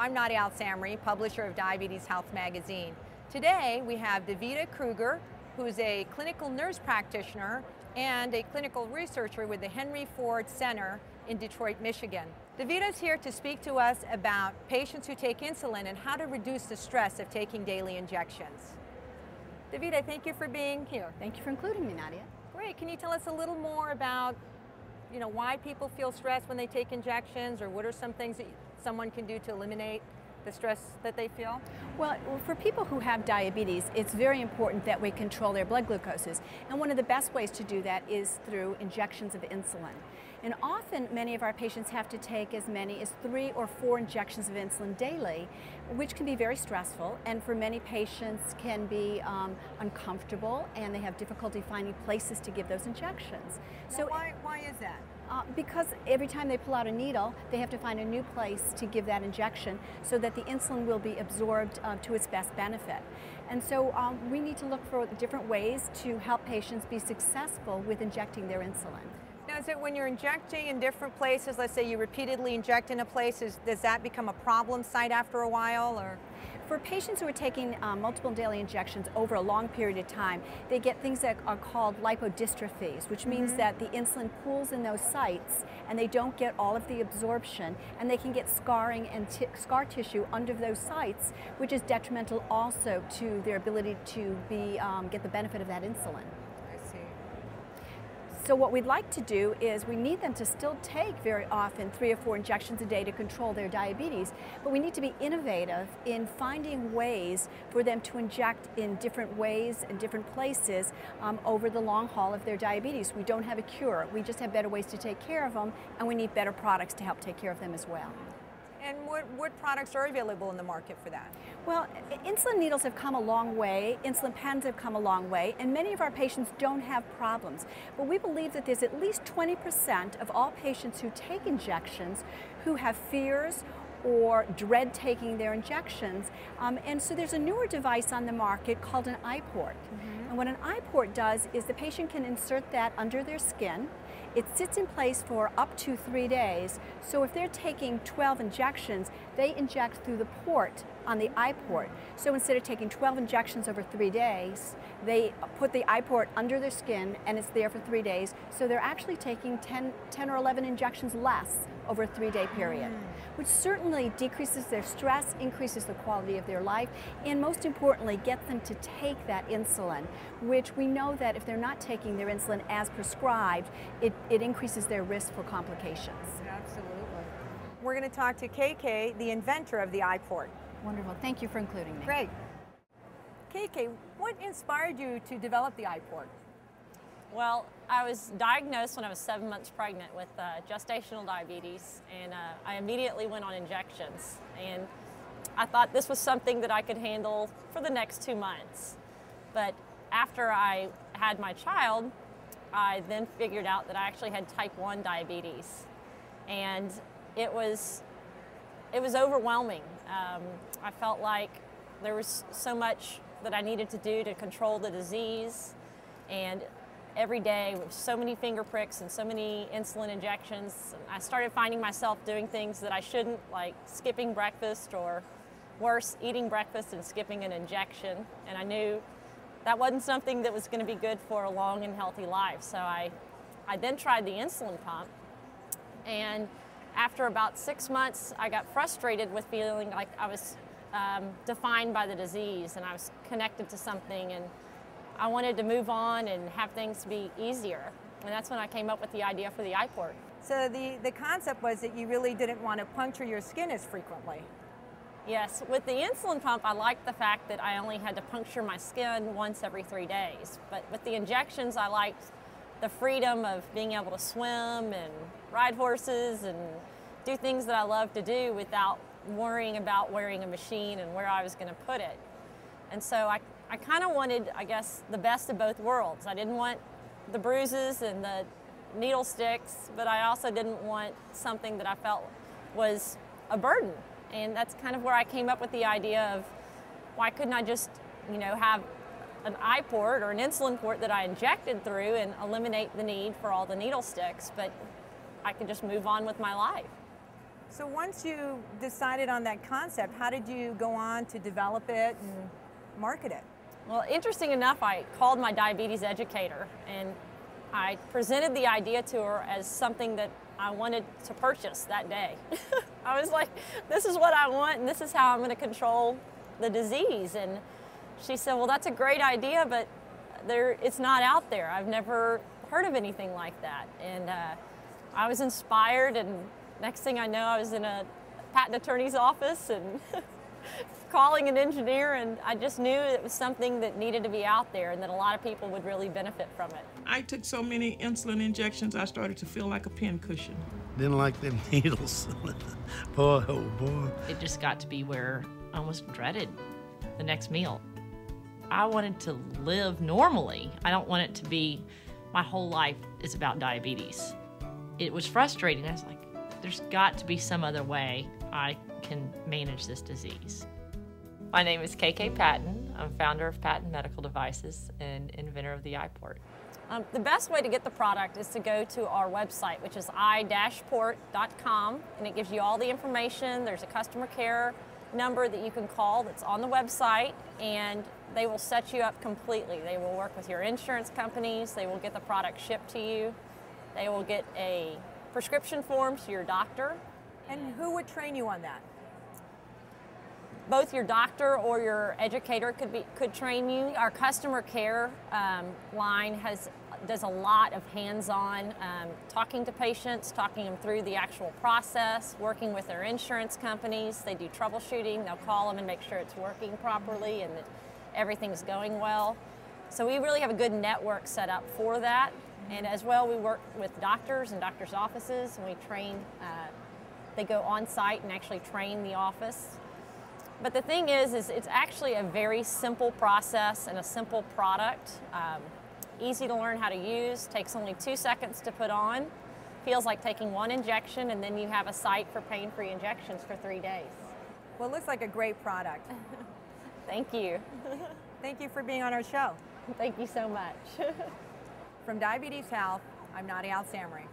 I'm not Al-Samarrie, publisher of Diabetes Health magazine. Today we have Davida Kruger, who's a clinical nurse practitioner and a clinical researcher with the Henry Ford Center in Detroit, Michigan. Davida's here to speak to us about patients who take insulin and how to reduce the stress of taking daily injections. Davida, thank you for being here. Thank you for including me, Nadia. Great. Can you tell us a little more about why people feel stressed when they take injections, or what are some things that someone can do to eliminate the stress that they feel? Well, for people who have diabetes, it's very important that we control their blood glucoses. And one of the best ways to do that is through injections of insulin. And often many of our patients have to take as many as 3 or 4 injections of insulin daily, which can be very stressful, and for many patients can be uncomfortable, and they have difficulty finding places to give those injections. So why is that? Because every time they pull out a needle, they have to find a new place to give that injection so that the insulin will be absorbed to its best benefit. And so we need to look for different ways to help patients be successful with injecting their insulin. Now, is it when you're injecting in different places, let's say you repeatedly inject in a place, does that become a problem site after a while? Or? For patients who are taking multiple daily injections over a long period of time, they get things that are called lipodystrophies, which means that the insulin pools in those sites and they don't get all of the absorption, and they can get scarring and scar tissue under those sites, which is detrimental also to their ability to get the benefit of that insulin. So what we'd like to do is we need them to still take very often 3 or 4 injections a day to control their diabetes, but we need to be innovative in finding ways for them to inject in different ways and different places over the long haul of their diabetes. We don't have a cure, we just have better ways to take care of them, and we need better products to help take care of them as well. And what products are available in the market for that? Well, insulin needles have come a long way, insulin pens have come a long way, and many of our patients don't have problems. But we believe that there's at least 20% of all patients who take injections who have fears or dread taking their injections. And so there's a newer device on the market called an iPort. And what an iPort does is the patient can insert that under their skin. It sits in place for up to 3 days. So if they're taking 12 injections, they inject through the port on the iPort. So instead of taking 12 injections over 3 days, they put the iPort under their skin and it's there for 3 days. So they're actually taking 10 or 11 injections less over a 3-day period, which certainly decreases their stress, increases the quality of their life, and most importantly, gets them to take that insulin, which we know that if they're not taking their insulin as prescribed, it increases their risk for complications. Absolutely. We're going to talk to KK, the inventor of the iPort. Wonderful. Thank you for including me. Great. KK, what inspired you to develop the iPort? Well, I was diagnosed when I was 7 months pregnant with gestational diabetes, and I immediately went on injections. And I thought this was something that I could handle for the next 2 months. But after I had my child, I then figured out that I actually had type 1 diabetes. And it was overwhelming. I felt like there was so much that I needed to do to control the disease, and every day with so many finger pricks and so many insulin injections, I started finding myself doing things that I shouldn't, like skipping breakfast, or worse, eating breakfast and skipping an injection. And I knew that wasn't something that was going to be good for a long and healthy life. So I then tried the insulin pump, and after about 6 months, I got frustrated with feeling like I was defined by the disease and I was connected to something, and I wanted to move on and have things be easier. And that's when I came up with the idea for the iPort. So the concept was that you really didn't want to puncture your skin as frequently. Yes, with the insulin pump, I liked the fact that I only had to puncture my skin once every 3 days. But with the injections, I liked the freedom of being able to swim and ride horses and do things that I love to do without worrying about wearing a machine and where I was going to put it. And so I kind of wanted, I guess, the best of both worlds. I didn't want the bruises and the needle sticks, but I also didn't want something that I felt was a burden. And that's kind of where I came up with the idea of, why couldn't I just, have an iPort or an insulin port that I injected through and eliminate the need for all the needle sticks, but I could just move on with my life. So once you decided on that concept, how did you go on to develop it and market it? Well, interesting enough, I called my diabetes educator and I presented the idea to her as something that I wanted to purchase that day. I was like, this is what I want and this is how I'm going to control the disease. And she said, well, that's a great idea, but it's not out there. I've never heard of anything like that. And I was inspired, and next thing I know, I was in a patent attorney's office and calling an engineer, and I just knew it was something that needed to be out there and that a lot of people would really benefit from it. I took so many insulin injections, I started to feel like a pincushion. Didn't like them needles. Boy, oh boy. It just got to be where I almost dreaded the next meal. I wanted to live normally. I don't want it to be my whole life is about diabetes. It was frustrating. I was like, there's got to be some other way I can manage this disease. My name is KK Patton. I'm founder of Patton Medical Devices and inventor of the iPort. The best way to get the product is to go to our website, which is i-port.com, and it gives you all the information. There's a customer care number that you can call that's on the website, and they will set you up completely. They will work with your insurance companies. They will get the product shipped to you. They will get a prescription form to your doctor. And who would train you on that? Both your doctor or your educator could train you. Our customer care line does a lot of hands-on talking to patients, talking them through the actual process, working with their insurance companies. They do troubleshooting. They'll call them and make sure it's working properly and that everything's going well. So we really have a good network set up for that. And as well, we work with doctors and doctors' offices, and we train, they go on site and actually train the office. But the thing is it's actually a very simple process and a simple product. Easy to learn how to use, takes only 2 seconds to put on. Feels like taking one injection, and then you have a site for pain-free injections for 3 days. Well, it looks like a great product. Thank you. Thank you for being on our show. Thank you so much. From Diabetes Health, I'm Nadia Al-Samarrie.